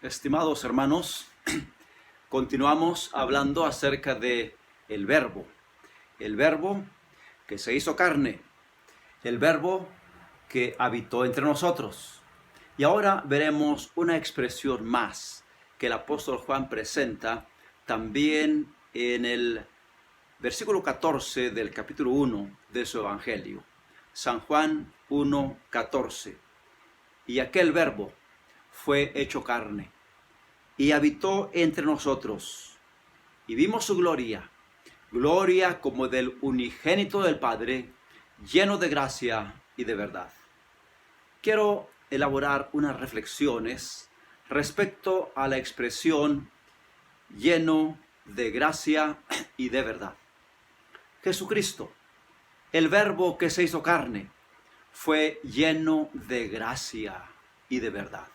Estimados hermanos, continuamos hablando acerca de el Verbo que se hizo carne, el Verbo que habitó entre nosotros. Y ahora veremos una expresión más que el apóstol Juan presenta también en el versículo 14 del capítulo 1 de su Evangelio. San Juan 1:14. Y aquel Verbo fue hecho carne y habitó entre nosotros, y vimos su gloria, gloria como del unigénito del Padre, lleno de gracia y de verdad. Quiero elaborar unas reflexiones respecto a la expresión lleno de gracia y de verdad. Jesucristo, el Verbo que se hizo carne, fue lleno de gracia y de verdad.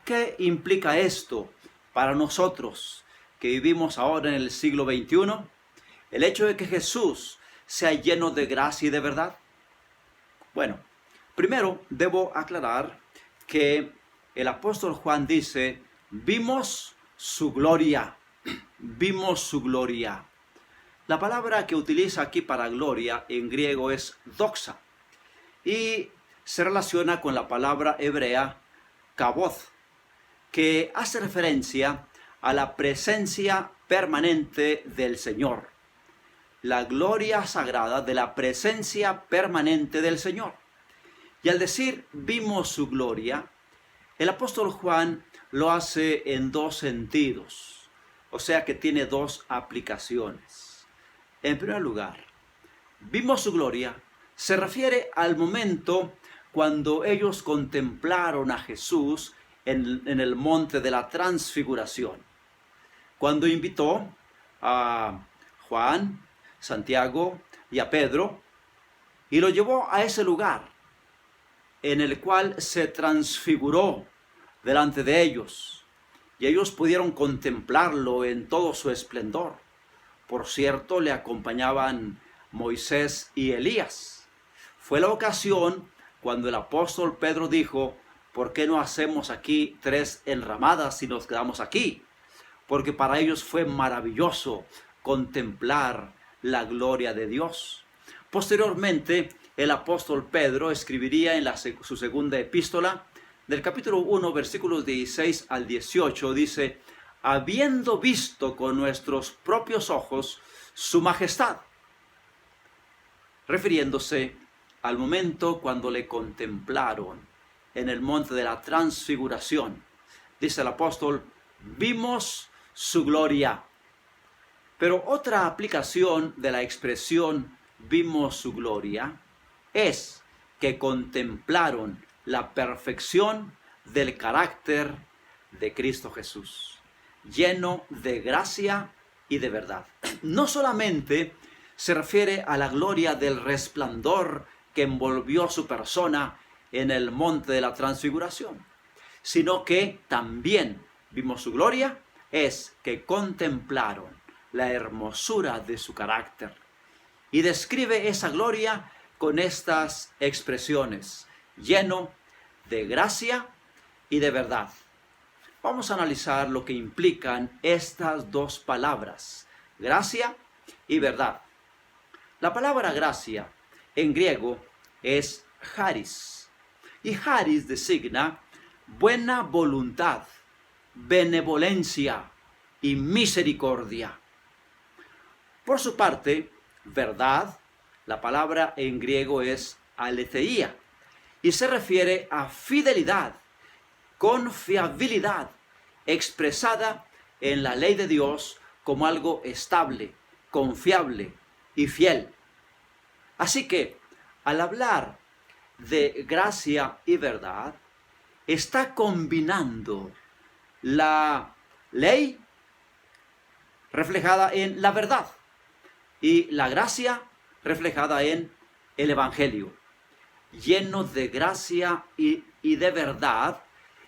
¿Qué implica esto para nosotros que vivimos ahora en el siglo XXI? El hecho de que Jesús sea lleno de gracia y de verdad. Bueno, primero debo aclarar que el apóstol Juan dice, vimos su gloria, vimos su gloria. La palabra que utiliza aquí para gloria en griego es doxa y se relaciona con la palabra hebrea kavod, que hace referencia a la presencia permanente del Señor, la gloria sagrada de la presencia permanente del Señor. Y al decir vimos su gloria, el apóstol Juan lo hace en dos sentidos, o sea que tiene dos aplicaciones. En primer lugar, vimos su gloria se refiere al momento cuando ellos contemplaron a Jesús en el monte de la transfiguración, cuando invitó a Juan, Santiago y a Pedro y lo llevó a ese lugar en el cual se transfiguró delante de ellos y ellos pudieron contemplarlo en todo su esplendor. Por cierto, le acompañaban Moisés y Elías. Fue la ocasión cuando el apóstol Pedro dijo, ¿por qué no hacemos aquí 3 enramadas si nos quedamos aquí? Porque para ellos fue maravilloso contemplar la gloria de Dios. Posteriormente, el apóstol Pedro escribiría en su segunda epístola, del capítulo 1, versículos 16 al 18, dice, habiendo visto con nuestros propios ojos su majestad, refiriéndose al momento cuando le contemplaron en el monte de la transfiguración. Dice el apóstol, vimos su gloria. Pero otra aplicación de la expresión vimos su gloria es que contemplaron la perfección del carácter de Cristo Jesús, lleno de gracia y de verdad. No solamente se refiere a la gloria del resplandor que envolvió su persona en el monte de la transfiguración, sino que también vimos su gloria, es que contemplaron la hermosura de su carácter. Y describe esa gloria con estas expresiones, lleno de gracia y de verdad. Vamos a analizar lo que implican estas dos palabras, gracia y verdad. La palabra gracia en griego es charis, y charis designa buena voluntad, benevolencia y misericordia. Por su parte, verdad, la palabra en griego es aletheia, y se refiere a fidelidad, confiabilidad, expresada en la ley de Dios como algo estable, confiable y fiel. Así que, al hablar de gracia y verdad, está combinando la ley reflejada en la verdad y la gracia reflejada en el Evangelio. Lleno de gracia y de verdad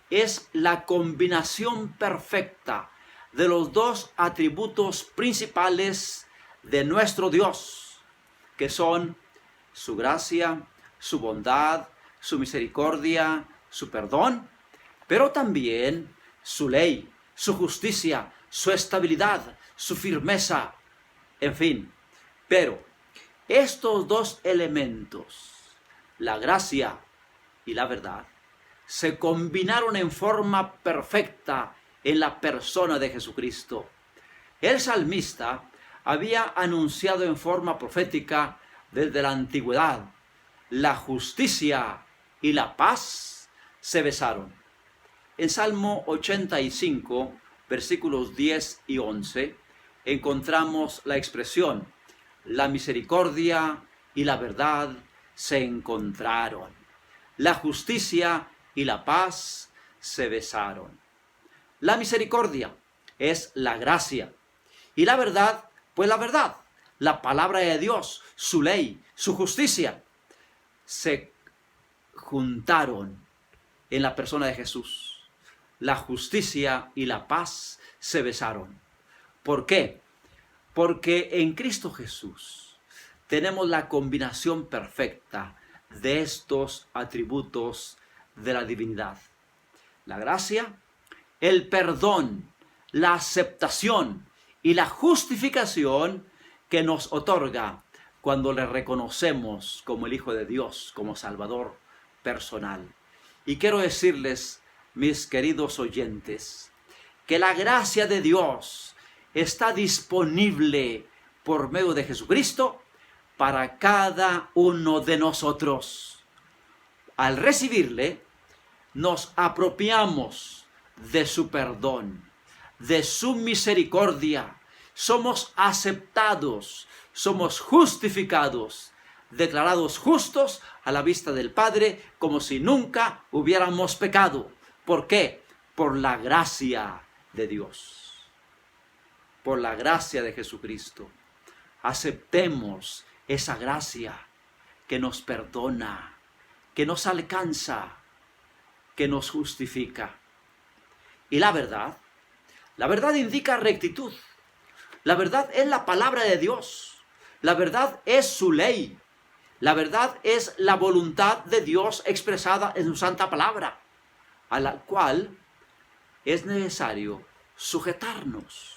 es la combinación perfecta de los dos atributos principales de nuestro Dios, que son su gracia, su bondad, su misericordia, su perdón, pero también su ley, su justicia, su estabilidad, su firmeza, en fin. Pero estos dos elementos, la gracia y la verdad, se combinaron en forma perfecta en la persona de Jesucristo. El salmista había anunciado en forma profética desde la antigüedad: la justicia y la paz se besaron. En Salmo 85, versículos 10 y 11, encontramos la expresión: la misericordia y la verdad se encontraron. La justicia y la paz se besaron. La misericordia es la gracia. Y la verdad, pues la verdad, la palabra de Dios, su ley, su justicia, se juntaron en la persona de Jesús. La justicia y la paz se besaron. ¿Por qué? Porque en Cristo Jesús tenemos la combinación perfecta de estos atributos de la divinidad: la gracia, el perdón, la aceptación y la justificación que nos otorga cuando le reconocemos como el Hijo de Dios, como Salvador personal. Y quiero decirles, mis queridos oyentes, que la gracia de Dios está disponible por medio de Jesucristo para cada uno de nosotros. Al recibirle, nos apropiamos de su perdón, de su misericordia. Somos aceptados, somos justificados, declarados justos a la vista del Padre, como si nunca hubiéramos pecado. ¿Por qué? Por la gracia de Dios, por la gracia de Jesucristo. Aceptemos esa gracia que nos perdona, que nos alcanza, que nos justifica. Y la verdad indica rectitud. La verdad es la palabra de Dios. La verdad es su ley. La verdad es la voluntad de Dios expresada en su santa palabra, a la cual es necesario sujetarnos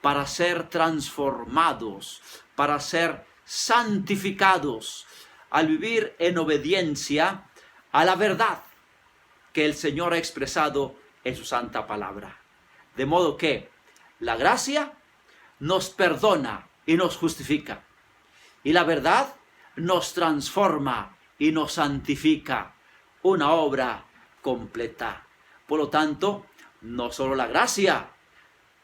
para ser transformados, para ser santificados, al vivir en obediencia a la verdad que el Señor ha expresado en su santa palabra. De modo que la gracia nos perdona y nos justifica, y la verdad nos transforma y nos santifica. Una obra completa. Por lo tanto, no solo la gracia,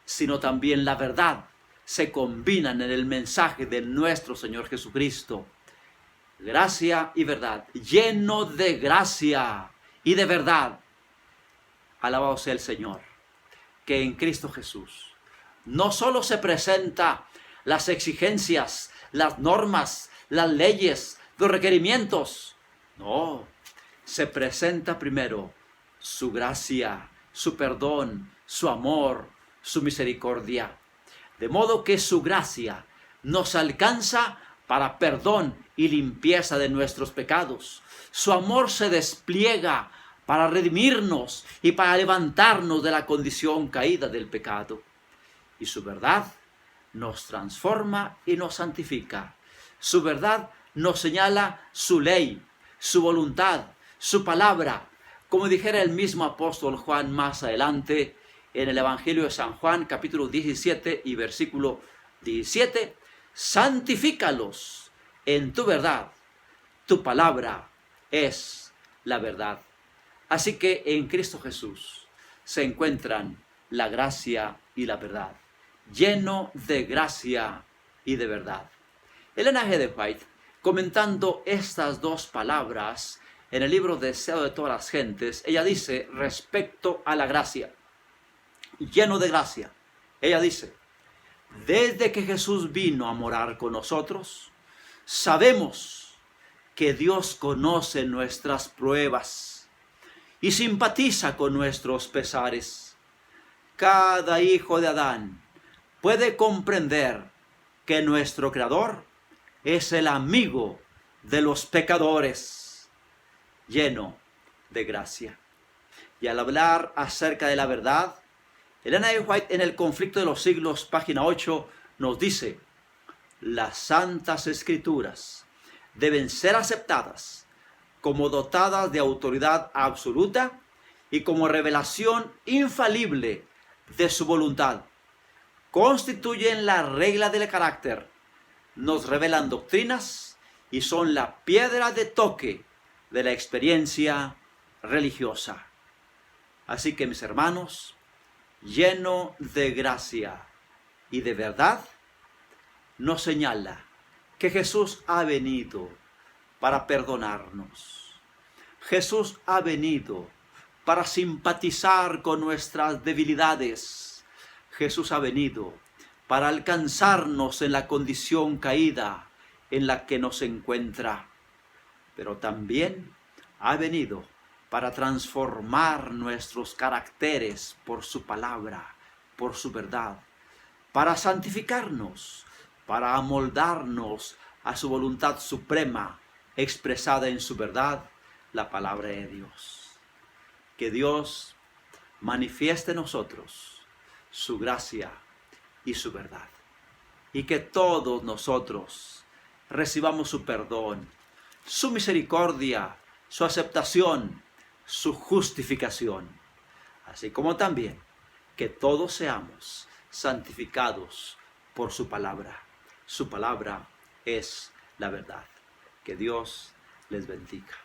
sino también la verdad se combinan en el mensaje de nuestro Señor Jesucristo. Gracia y verdad, lleno de gracia y de verdad. Alabado sea el Señor, que en Cristo Jesús no solo se presenta las exigencias, las normas, las leyes, los requerimientos. No, se presenta primero su gracia, su perdón, su amor, su misericordia. De modo que su gracia nos alcanza para perdón y limpieza de nuestros pecados. Su amor se despliega para redimirnos y para levantarnos de la condición caída del pecado. Y su verdad nos transforma y nos santifica. Su verdad nos señala su ley, su voluntad, su palabra. Como dijera el mismo apóstol Juan más adelante en el Evangelio de San Juan, capítulo 17 y versículo 17, santifícalos en tu verdad, tu palabra es la verdad. Así que en Cristo Jesús se encuentran la gracia y la verdad, lleno de gracia y de verdad. Elena G. de White, comentando estas dos palabras en el libro Deseo de todas las gentes, ella dice respecto a la gracia, lleno de gracia, ella dice: desde que Jesús vino a morar con nosotros, sabemos que Dios conoce nuestras pruebas y simpatiza con nuestros pesares. Cada hijo de Adán puede comprender que nuestro Creador es el amigo de los pecadores, lleno de gracia. Y al hablar acerca de la verdad, Ellen G. White en El conflicto de los siglos, página 8, nos dice: las santas escrituras deben ser aceptadas como dotadas de autoridad absoluta y como revelación infalible de su voluntad. Constituyen la regla del carácter, nos revelan doctrinas y son la piedra de toque de la experiencia religiosa. Así que, mis hermanos, lleno de gracia y de verdad, nos señala que Jesús ha venido para perdonarnos. Jesús ha venido para simpatizar con nuestras debilidades. Jesús ha venido para alcanzarnos en la condición caída en la que nos encuentra. Pero también ha venido para transformar nuestros caracteres por su palabra, por su verdad, para santificarnos, para amoldarnos a su voluntad suprema, expresada en su verdad, la palabra de Dios. Que Dios manifieste en nosotros su gracia y su verdad, y que todos nosotros recibamos su perdón, su misericordia, su aceptación, su justificación, así como también que todos seamos santificados por su palabra. Su palabra es la verdad. Que Dios les bendiga.